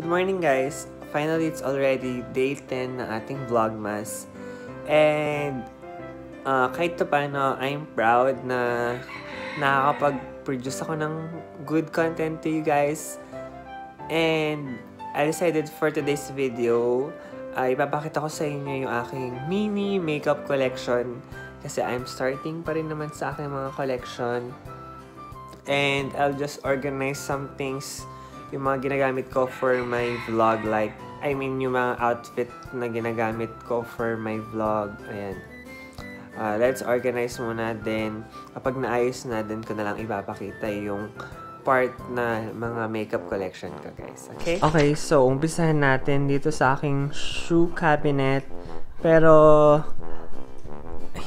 Good morning guys! Finally, it's already day 10 ng ating VlogMas. And kahit pa paano, I'm proud na nakakapag-produce ako ng good content to you guys. And I decided for today's video, ipapakita ko sa inyo yung aking mini makeup collection. Kasi I'm starting pa rin naman sa aking mga collection. And I'll just organize some things, yung mga ginagamit ko for my vlog, yung mga outfit na ginagamit ko for my vlog. Ayan. Let's organize muna, then kapag naayos na, then ko na lang ipapakita yung part na mga makeup collection ko, guys. Okay? Okay, so umpisahan natin dito sa aking shoe cabinet. Pero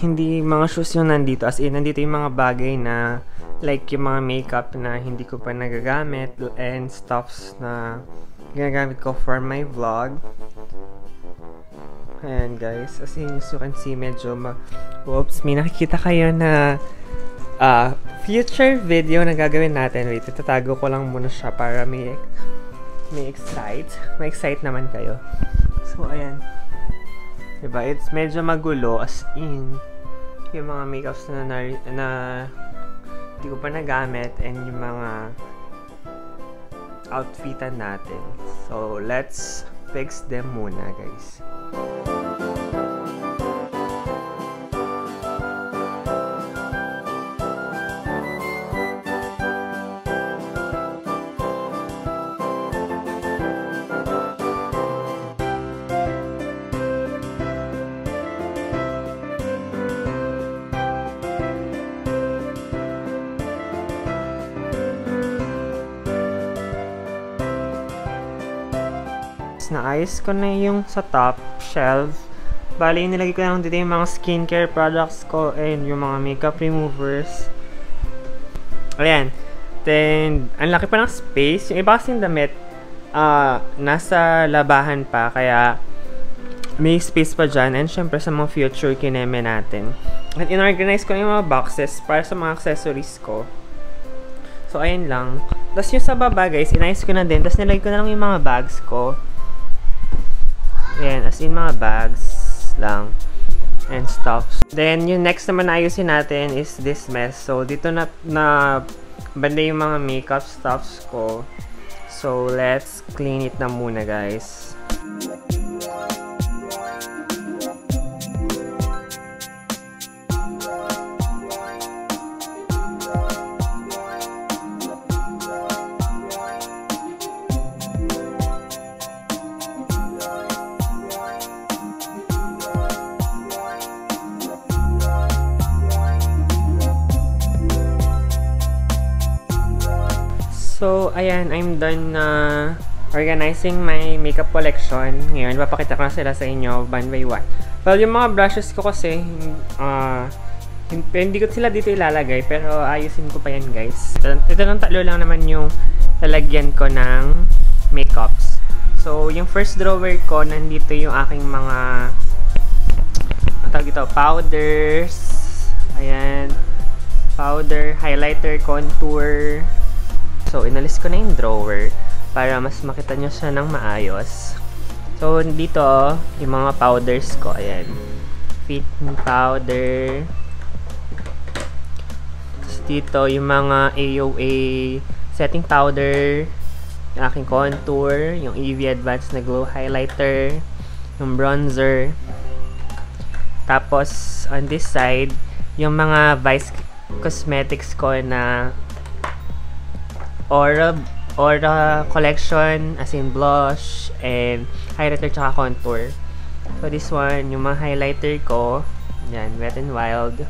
hindi mga shoes yung nandito. As in, nandito yung mga bagay na like yung mga makeup na hindi ko pa nagagamit and stuffs na ginagamit ko for my vlog. Ayan guys, as in, as you can see, medyo oops, may nakikita kayo na future video na gagawin natin. Wait, itatago ko lang muna siya para may excite naman kayo. So ayan, diba, it's medyo magulo, as in yung mga makeups na hindi ko pa nagamit, and yung mga outfitan natin. So, let's fix them muna, guys. Naayos ko na yung sa top shelf. Bali, nilagay ko lang dito yung mga skincare products ko and yung mga makeup removers. Ayan. Then, ang laki pa ng space. Yung iba kasing damit, nasa labahan pa. Kaya, may space pa dyan. And syempre, sa mga future kineme natin. At inorganize ko yung mga boxes para sa mga accessories ko. So, ayun lang. Tapos yung sa baba, guys, inayos ko na din. Tapos nilagay ko na lang yung mga bags ko. Ayan, as in mga bags lang and stuff. Then, yung next naman na ayusin natin is this mess. So, dito na banda yung mga makeup stuffs ko. So, let's clean it na muna, guys. So, ayan, I'm done na organizing my makeup collection. Ngayon, papakita ko na sila sa inyo one by one. Well, yung mga brushes ko kasi, hindi ko sila dito ilalagay, pero ayusin ko pa yan, guys. Ito lang, tatlo lang naman yung lalagyan ko ng makeups. So, yung first drawer ko, nandito yung aking mga powders. Ayan. Powder, highlighter, contour. So, inalis ko na yung drawer para mas makita nyo siya ng maayos. So, dito, yung mga powders ko. Ayan. Fit powder. Tapos dito, yung mga AOA setting powder. Yung aking contour. Yung EV Advanced na Glow Highlighter. Yung bronzer. Tapos, on this side, yung mga Vice Cosmetics ko na Aura collection, as in blush and highlighter tsaka contour. So this one, yung mga highlighter ko, yan, Wet n Wild.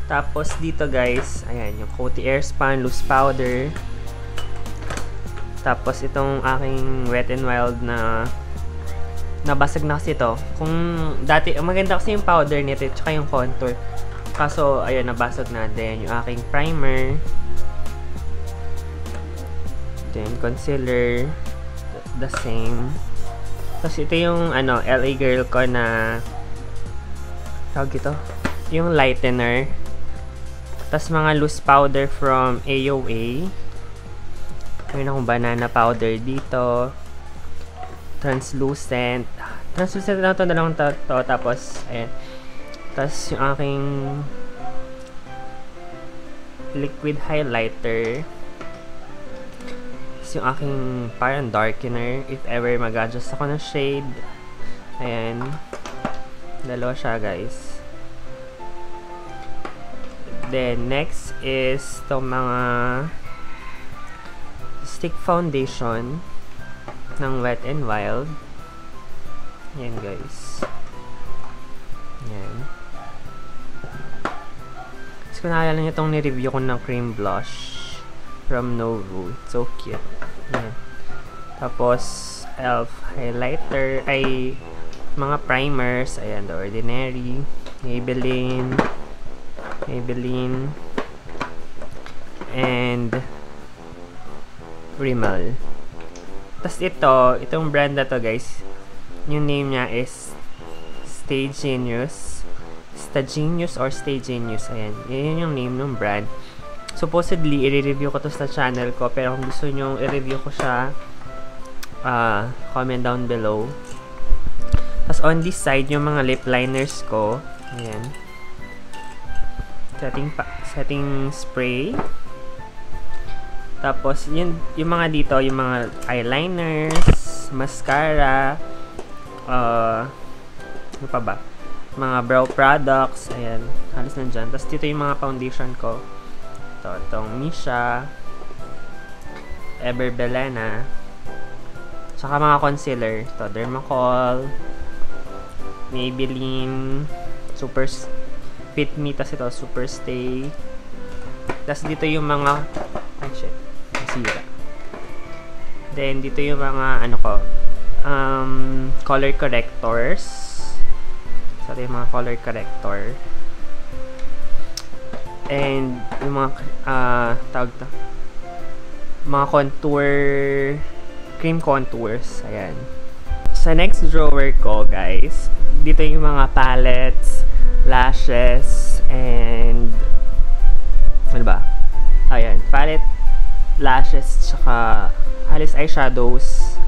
Tapos dito, guys, ayan, yung Coty Airspun loose powder. Tapos itong aking Wet n Wild na nabasag na kasi ito. Kung dati, maganda kasi yung powder nito tsaka yung contour. Kaso, ayun, nabasag na din yung aking primer. Then, concealer. The same. Tapos, ito yung, LA girl ko na tawag ito. Yung lightener. Tapos, mga loose powder from AOA. Meron akong banana powder dito. Translucent. Translucent lang ito, dalawang to. Tapos, ayan. Tapos, yung aking liquid highlighter. Tapos, yung aking parang darkener. If ever mag-adjust ako ng shade. Ayan. Dalawa siya, guys. Then, next is itong mga stick foundation ng Wet n Wild. Yan, guys. Yan. Tapos kung naalala nyo itong ni-review ko ng cream blush from Novu. It's so cute. Yan. Tapos, e.l.f. highlighter. Ay, mga primers. Ayan, The Ordinary. Maybelline. And Rimmel. Tapos itong brand na to, guys, yung name niya is Stay Genius. Or Stay Genius. Ayan. Yan yung name ng brand. Supposedly, i-review ko to sa channel ko. Pero kung gusto nyo i-review ko siya, comment down below. Tapos on this side, yung mga lip liners ko. Ayan. Setting spray. Tapos, yung mga dito, yung mga eyeliners, mascara, ano pa ba? Mga brow products, ayan, halos nandyan. Tapos, dito yung mga foundation ko. Itong Misha, Everbelena, tsaka mga concealer. Ito, Dermacol, Maybelline, Super Fit Me, tapos ito, Super Stay. Tapos, dito yung mga, ay, shit. Sira. Then, dito yung mga, color correctors. So, ito yung mga color corrector. And, yung mga, tawag to, mga contour, cream contours. Ayan. Sa next drawer ko, guys, dito yung mga palettes, lashes, and, ano ba? Ayan, palette, lashes, tsaka halos eyeshadows.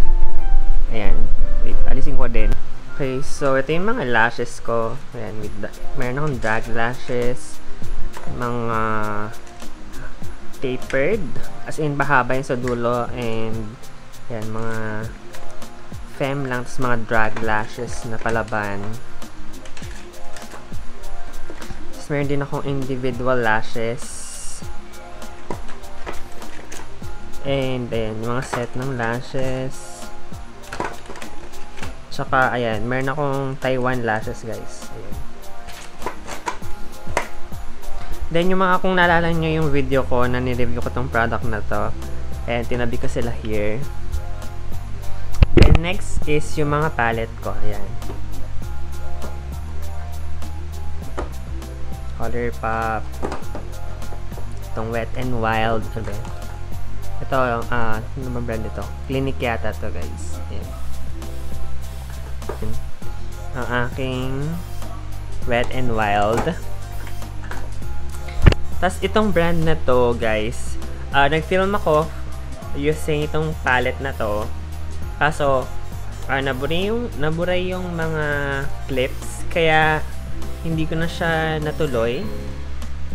Ayan. Wait, alisin ko din. Okay, so ito yung mga lashes ko. Ayan, meron akong drag lashes. Mga tapered. As in, bahaba yun sa dulo. And, ayan, mga femme lang. Tapos mga drag lashes na palaban. Tapos meron din akong individual lashes. And, ayan, yung mga set ng lashes. Tsaka, ayan, meron akong Taiwan lashes, guys. Ayan. Then, yung mga, kung naalala nyo yung video ko na nireview ko tong product na to, ayan, tinabi ko sila here. Then, next is yung mga palette ko. Ayan. Colourpop. Itong Wet n Wild. Ito, ano ba brand ito? Clinique yata to, guys. Ayan. Ang aking Wet n Wild. Tapos, itong brand na to, guys, nag-film ako using itong palette na to. Kaso, naburay yung mga clips. Kaya, hindi ko na siya natuloy.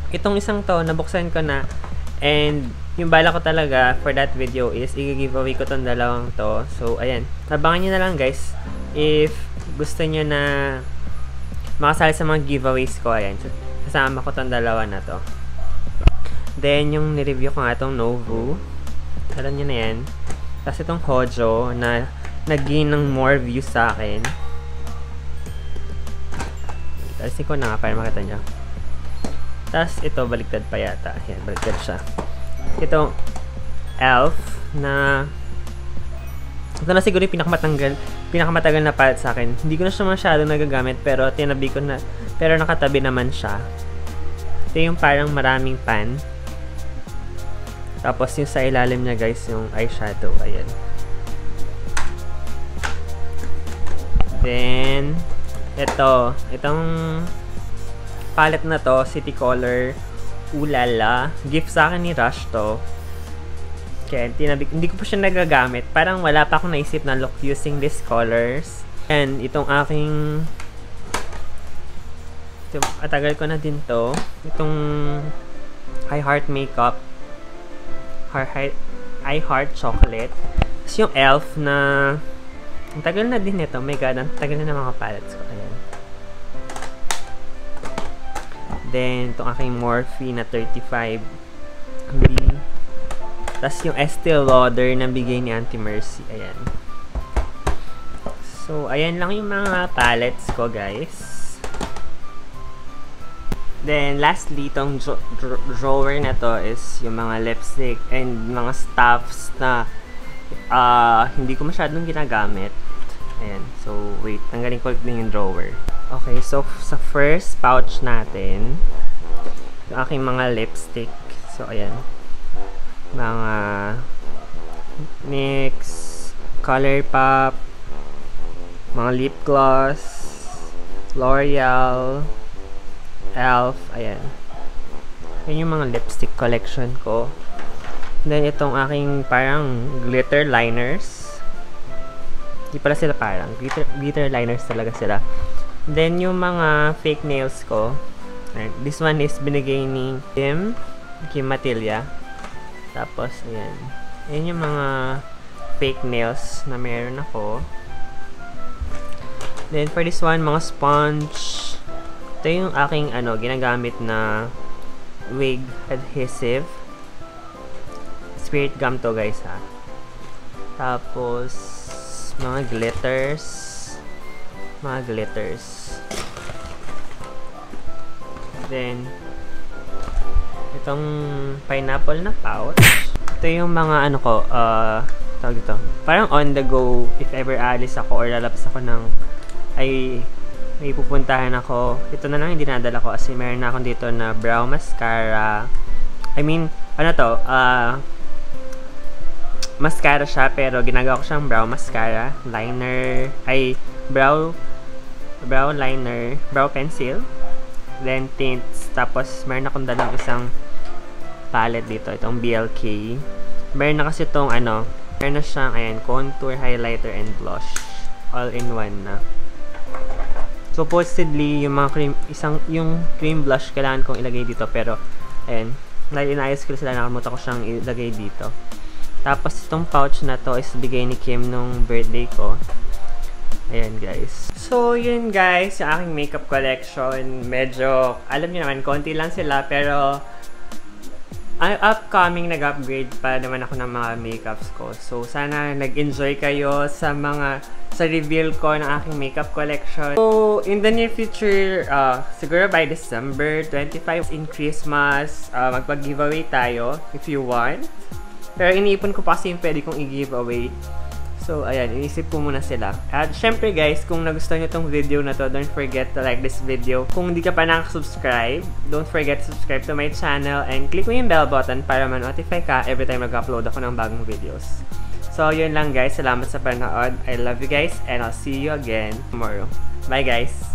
Itong isang to, nabuksan ko na. And, yung bala ko talaga for that video is i-giveaway ko tong dalawang to. So, ayan. Abangan nyo na lang, guys. If gusto nyo na makasali sa mga giveaways ko, ayan. Kasama ko tong dalawa na to. Then, yung nireview ko nga itong Novu. Alam nyo na yan. Tapos itong Hojo na nag-gain ng more views sa akin. Alisin ko na nga para makita nyo. Tapos ito, baliktad pa yata. Ayan, baliktad siya. Itong e.l.f. na ito na siguro yung pinakamatagal na palette sa akin. Hindi ko na siya masyado nagagamit pero tinabi ko na, pero nakatabi naman siya. Ito yung parang maraming pan. Tapos yung sa ilalim niya, guys, yung eyeshadow. Ayan. Then, itong palette na to, City Color Ulala. Gift sa akin ni Rush to. Kaya hindi ko pa siya nagagamit. Parang wala pa akong naisip na look using these colors. And itong aking... Atagal ko na din to. Itong I Heart Makeup. I Heart Chocolate. Tapos yung e.l.f. na... Ang tagal na din ito. Oh my god, ang tagal na ng mga palettes ko. Ayan. Then, itong aking Morphe na 35B. Tapos yung Estee Lauder na bigay ni Auntie Mercy. Ayan. So, ayan lang yung mga palettes ko, guys. Then, lastly, itong drawer na to is yung mga lipstick and mga stuffs na hindi ko masyadong ginagamit. Ayan. So, wait. Tanggalin ko din yung drawer. Okay. So, sa first pouch natin, yung aking mga lipstick. So, ayan. Mga NYX, ColourPop, mga lip gloss, L'Oreal, e.l.f. Ayan. Yan yung mga lipstick collection ko. Then, itong aking parang glitter liners. Hindi pala sila parang. Glitter liners talaga sila. Then, yung mga fake nails ko. This one is binigay ni Kim Matilya. Tapos, ayan. Ayan yung mga fake nails na meron ako. Then, for this one, mga sponge. Ito yung aking, ginagamit na wig adhesive. Spirit gum to, guys, ha. Tapos, mga glitters. Then, itong pineapple na pouch. Ito yung mga, tawag ito. Parang on the go, if ever alis ako or lalabas ako ng, may pupuntahan ako. Ito na lang yung dinadala ko kasi meron na akong dito na brow mascara. I mean, mascara siya pero ginagawa ko siyang brow mascara, liner, brow liner, brow pencil, then tints. Tapos meron akong dalang isang palette dito, itong BLK. Meron na kasi itong meron na siyang, ayan, contour, highlighter, and blush. All in one na. Supposedly, yung mga yung cream blush kailangan kong ilagay dito. Pero, ayan, dahil inayos ko sila, nakalimutan ko siyang ilagay dito. Tapos, itong pouch na to is bigay ni Kim nung birthday ko. Ayan, guys. So, yun, guys, yung aking makeup collection. Medyo, alam niyo naman, konti lang sila. Pero, upcoming, nag-upgrade pa naman ako ng mga makeups ko. So, sana nag-enjoy kayo sa reveal ko ng aking makeup collection. So, in the near future, siguro by December 25 in Christmas, magpag-giveaway tayo if you want. Pero iniipon ko pa kasi yung pwede kong i-giveaway. So, ayan, inisip ko muna sila. At syempre guys, kung nagustuhan nyo tong video na to, don't forget to like this video. Kung hindi ka pa nakasubscribe, don't forget to subscribe to my channel and click mo yung bell button para ma-notify ka every time mag-upload ako ng bagong videos. So, yun lang guys. Salamat sa panood. I love you guys and I'll see you again tomorrow. Bye guys!